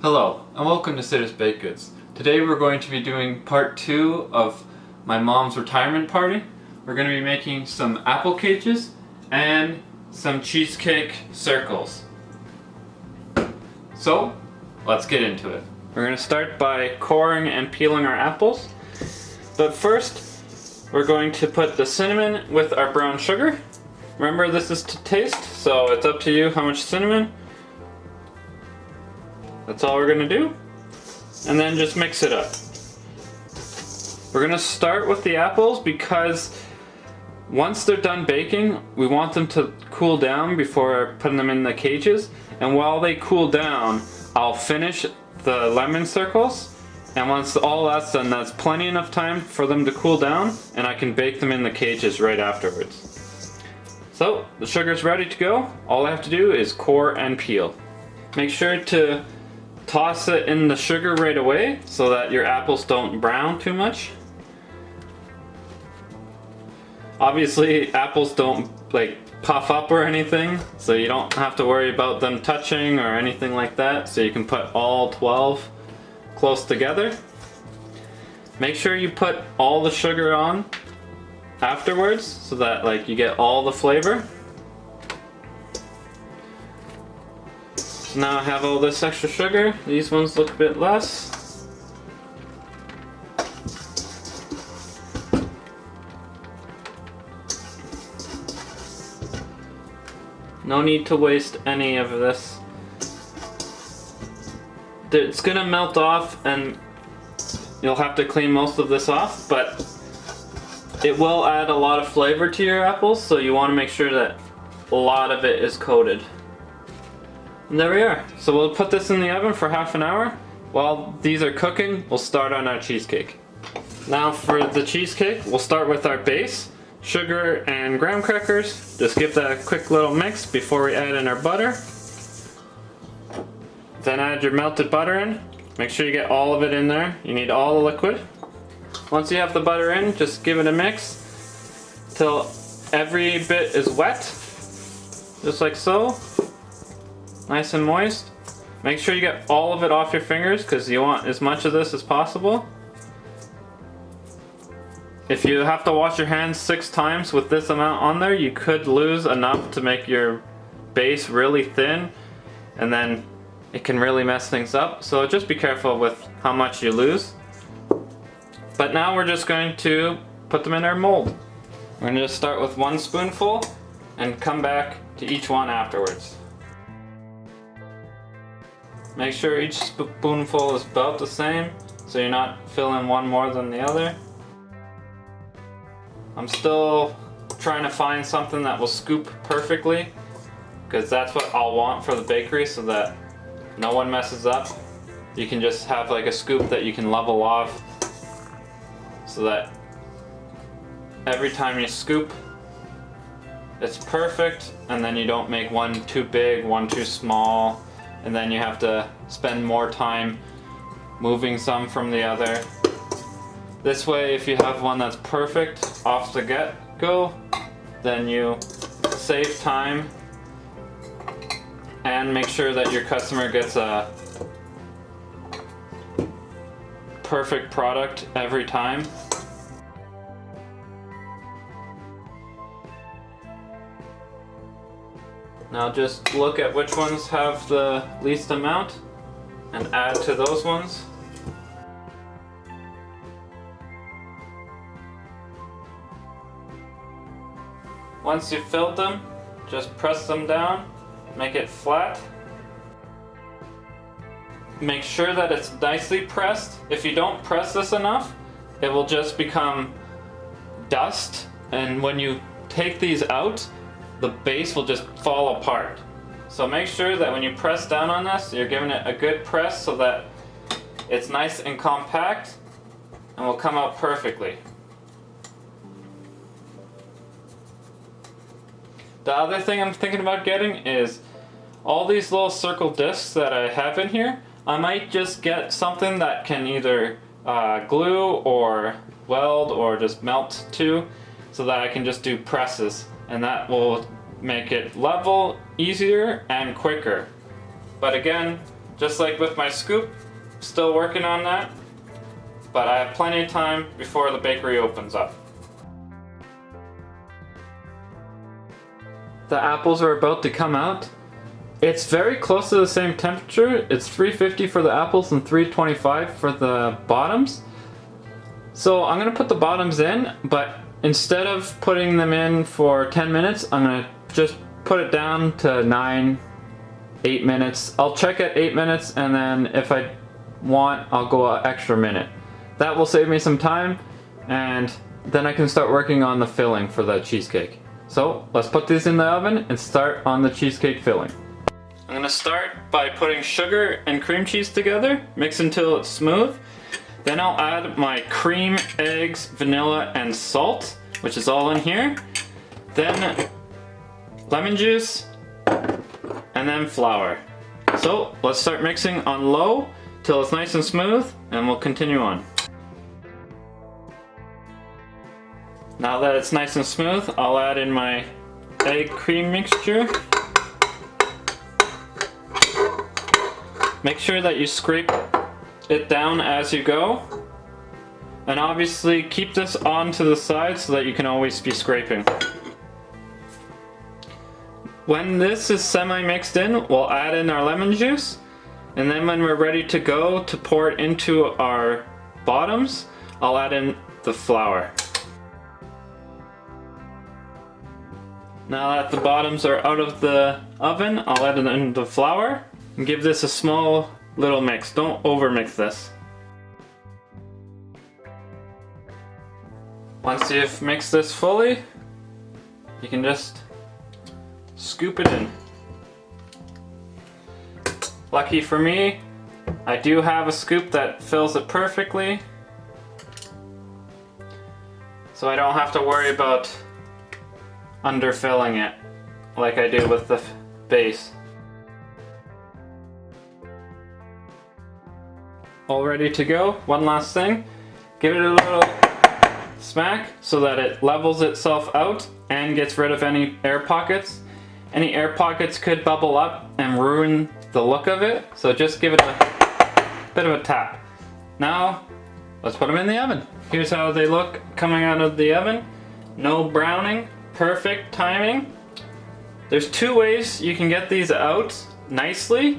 Hello, and welcome to Sitta's Baked Goods. Today we're going to be doing part 2 of my mom's retirement party. We're going to be making some apple cages and some cheesecake circles. So, let's get into it. We're going to start by coring and peeling our apples. But first, we're going to put the cinnamon with our brown sugar. Remember, this is to taste, so it's up to you how much cinnamon. That's all we're gonna do. And then just mix it up. We're gonna start with the apples because once they're done baking, we want them to cool down before putting them in the cages. And while they cool down, I'll finish the lemon circles. And once all that's done, that's plenty enough time for them to cool down, and I can bake them in the cages right afterwards. So, the sugar's ready to go. All I have to do is core and peel. Make sure to toss it in the sugar right away so that your apples don't brown too much. Obviously, apples don't puff up or anything, so you don't have to worry about them touching or anything like that. So you can put all 12 close together. Make sure you put all the sugar on afterwards so that you get all the flavor. So now I have all this extra sugar. These ones look a bit less. No need to waste any of this. It's gonna melt off and you'll have to clean most of this off, but it will add a lot of flavor to your apples, so you want to make sure that a lot of it is coated. And there we are. So we'll put this in the oven for half an hour. While these are cooking, we'll start on our cheesecake. Now for the cheesecake, we'll start with our base, sugar and graham crackers. Just give that a quick little mix before we add in our butter. Then add your melted butter in. Make sure you get all of it in there. You need all the liquid. Once you have the butter in, just give it a mix till every bit is wet, just like so. Nice and moist. Make sure you get all of it off your fingers because you want as much of this as possible. If you have to wash your hands 6 times with this amount on there, you could lose enough to make your base really thin, and then it can really mess things up. So just be careful with how much you lose. But now we're just going to put them in our mold. We're going to just start with 1 spoonful and come back to each one afterwards. Make sure each spoonful is about the same, so you're not filling one more than the other. I'm still trying to find something that will scoop perfectly, because that's what I'll want for the bakery so that no one messes up. You can just have a scoop that you can level off so that every time you scoop, it's perfect, and then you don't make one too big, one too small, and then you have to spend more time moving some from the other. This way, if you have one that's perfect off the get-go, then you save time and make sure that your customer gets a perfect product every time. Now just look at which ones have the least amount and add to those ones. Once you've filled them, just press them down, make it flat. Make sure that it's nicely pressed. If you don't press this enough, it will just become dust, and when you take these out, the base will just fall apart. So make sure that when you press down on this, you're giving it a good press so that it's nice and compact and will come out perfectly. The other thing I'm thinking about getting is all these little circle discs that I have in here. I might just get something that can either glue or weld or just melt to, so that I can just do presses, and that will make it level, easier, and quicker. But again, just like with my scoop, still working on that, but I have plenty of time before the bakery opens up. The apples are about to come out. It's very close to the same temperature. It's 350 for the apples and 325 for the bottoms. So I'm gonna put the bottoms in, but instead of putting them in for 10 minutes, I'm gonna just put it down to 8 minutes. I'll check at 8 minutes, and then if I want, I'll go an extra minute. That will save me some time, and then I can start working on the filling for the cheesecake. So let's put these in the oven and start on the cheesecake filling. I'm gonna start by putting sugar and cream cheese together, mix until it's smooth. Then I'll add my cream, eggs, vanilla, and salt, which is all in here. Then lemon juice, and then flour. So let's start mixing on low till it's nice and smooth, and we'll continue on. Now that it's nice and smooth, I'll add in my egg cream mixture. Make sure that you scrape it down as you go. And obviously keep this on to the side so that you can always be scraping. When this is semi-mixed in, we'll add in our lemon juice. And then when we're ready to go to pour it into our bottoms, I'll add in the flour. Now that the bottoms are out of the oven, I'll add in the flour and give this a small little mix. Don't over mix this. Once you've mixed this fully, you can just scoop it in. Lucky for me, I do have a scoop that fills it perfectly, so I don't have to worry about underfilling it like I do with the base. All ready to go. One last thing, give it a little smack so that it levels itself out and gets rid of any air pockets. Any air pockets could bubble up and ruin the look of it, so just give it a bit of a tap. Now let's put them in the oven. Here's how they look coming out of the oven. No browning, perfect timing. There's two ways you can get these out nicely.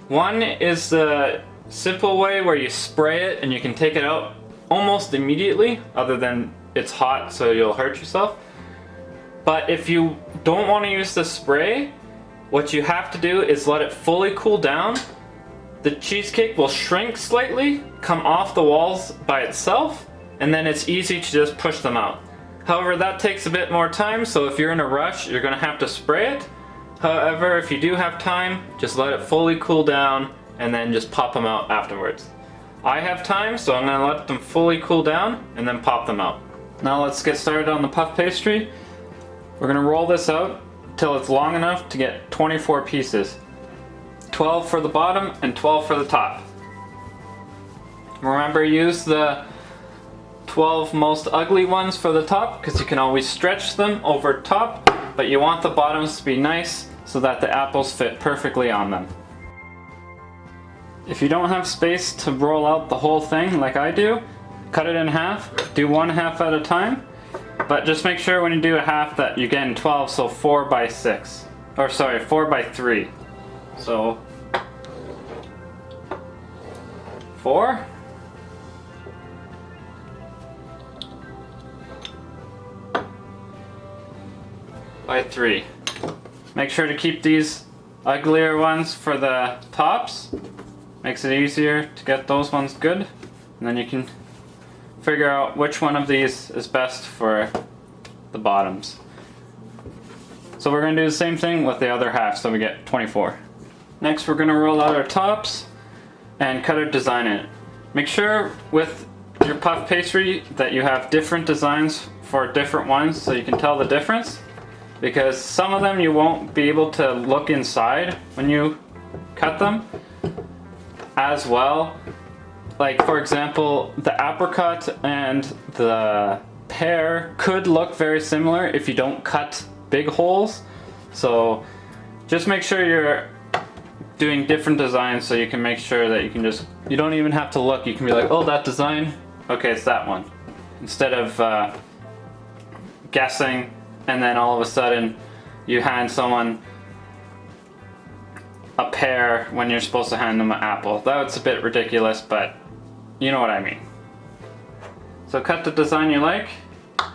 One is the simple way where you spray it and you can take it out almost immediately, other than it's hot so you'll hurt yourself. But if you don't want to use the spray, what you have to do is let it fully cool down. The cheesecake will shrink slightly, come off the walls by itself, and then it's easy to just push them out. However, that takes a bit more time, so if you're in a rush, you're going to have to spray it. However, if you do have time, just let it fully cool down and then just pop them out afterwards. I have time, so I'm going to let them fully cool down and then pop them out. Now let's get started on the puff pastry. We're going to roll this out till it's long enough to get 24 pieces. 12 for the bottom and 12 for the top. Remember, use the 12 most ugly ones for the top, because you can always stretch them over top, but you want the bottoms to be nice so that the apples fit perfectly on them. If you don't have space to roll out the whole thing like I do, cut it in half, do one half at a time, but just make sure when you do a half that you're getting 12, so 4 by 6. Or sorry, 4 by 3. So 4. By 3. Make sure to keep these uglier ones for the tops. Makes it easier to get those ones good. And then you can figure out which one of these is best for the bottoms. So we're going to do the same thing with the other half, so we get 24. Next we're going to roll out our tops and cut a design in it. Make sure with your puff pastry that you have different designs for different ones so you can tell the difference, because some of them you won't be able to look inside when you cut them as well. Like for example, the apricot and the pear could look very similar if you don't cut big holes. So just make sure you're doing different designs so you can make sure that you don't even have to look. You can be like, oh, that design, okay, it's that one. Instead of guessing and then all of a sudden you hand someone a pear when you're supposed to hand them an apple. That's a bit ridiculous, but you know what I mean. So cut the design you like.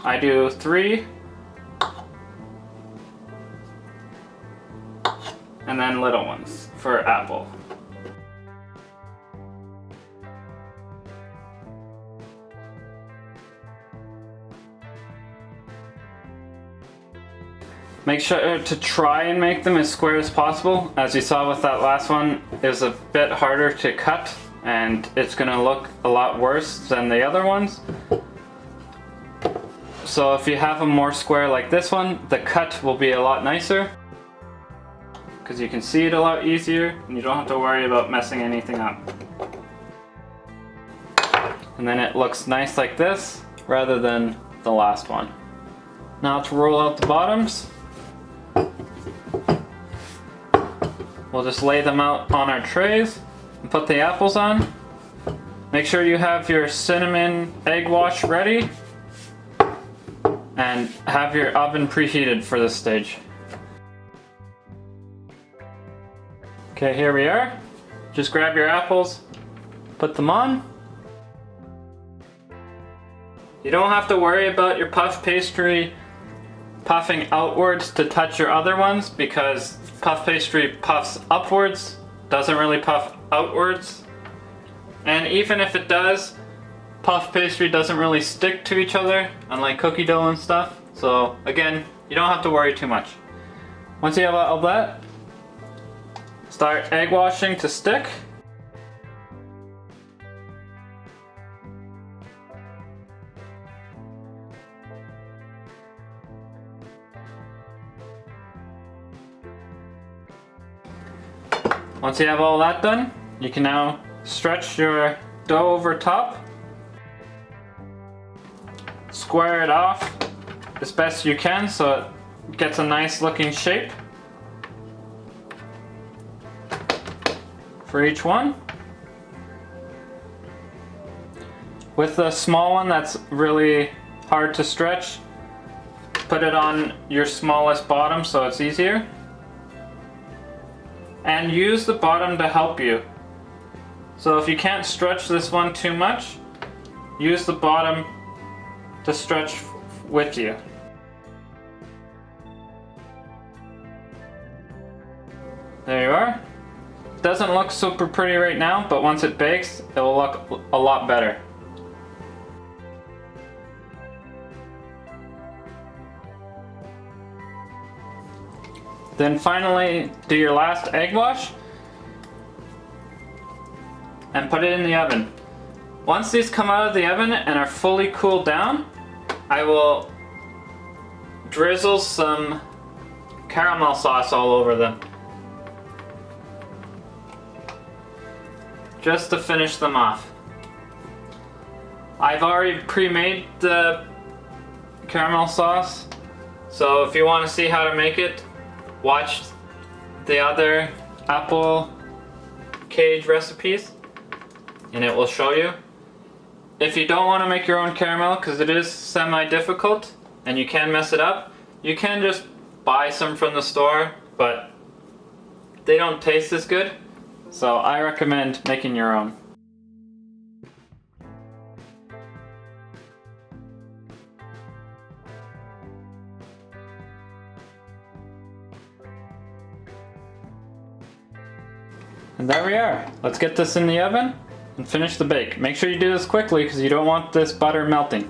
I do 3. And then little ones for apple. Make sure to try and make them as square as possible. As you saw with that last one, it was a bit harder to cut and it's gonna look a lot worse than the other ones. So if you have them more square like this one, the cut will be a lot nicer because you can see it a lot easier and you don't have to worry about messing anything up. And then it looks nice like this rather than the last one. Now to roll out the bottoms, we'll just lay them out on our trays and put the apples on. Make sure you have your cinnamon egg wash ready and have your oven preheated for this stage. Okay, here we are. Just grab your apples, put them on. You don't have to worry about your puff pastry puffing outwards to touch your other ones because puff pastry puffs upwards, doesn't really puff outwards. And even if it does, puff pastry doesn't really stick to each other, unlike cookie dough and stuff. So again, you don't have to worry too much. Once you have all that, start egg washing to stick. Once you have all that done, you can now stretch your dough over top. Square it off as best you can so it gets a nice looking shape for each one. With the small one that's really hard to stretch, put it on your smallest bottom so it's easier. And use the bottom to help you. So if you can't stretch this one too much, use the bottom to stretch with you. There you are. It doesn't look super pretty right now, but once it bakes, it will look a lot better. Then finally, do your last egg wash and put it in the oven. Once these come out of the oven and are fully cooled down, I will drizzle some caramel sauce all over them, just to finish them off. I've already pre-made the caramel sauce, so if you want to see how to make it, watch the other apple cage recipes and it will show you. If you don't want to make your own caramel, because it is semi-difficult and you can mess it up, you can just buy some from the store, but they don't taste as good, so I recommend making your own. And there we are. Let's get this in the oven and finish the bake. Make sure you do this quickly because you don't want this butter melting.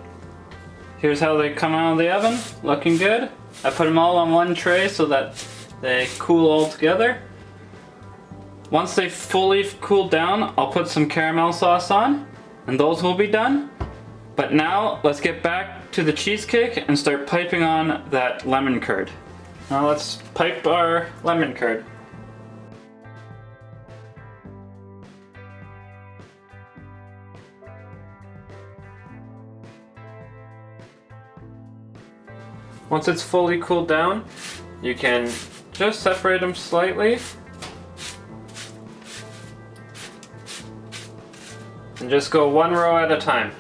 Here's how they come out of the oven, looking good. I put them all on one tray so that they cool all together. Once they fully cool down, I'll put some caramel sauce on and those will be done. But now let's get back to the cheesecake and start piping on that lemon curd. Now let's pipe our lemon curd. Once it's fully cooled down, you can just separate them slightly And just go one row at a time.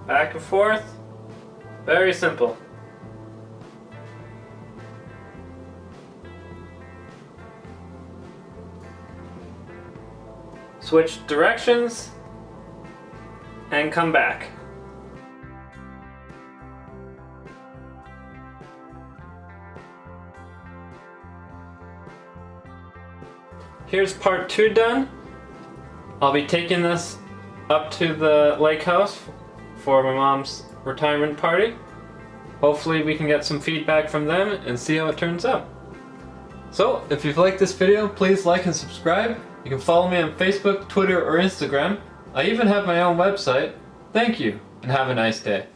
Back and forth. Very simple. Switch directions and come back. Here's part 2 done. I'll be taking this up to the lake house for my mom's retirement party. Hopefully we can get some feedback from them and see how it turns out. So, if you've liked this video, please like and subscribe. You can follow me on Facebook, Twitter, or Instagram. I even have my own website. Thank you, and have a nice day.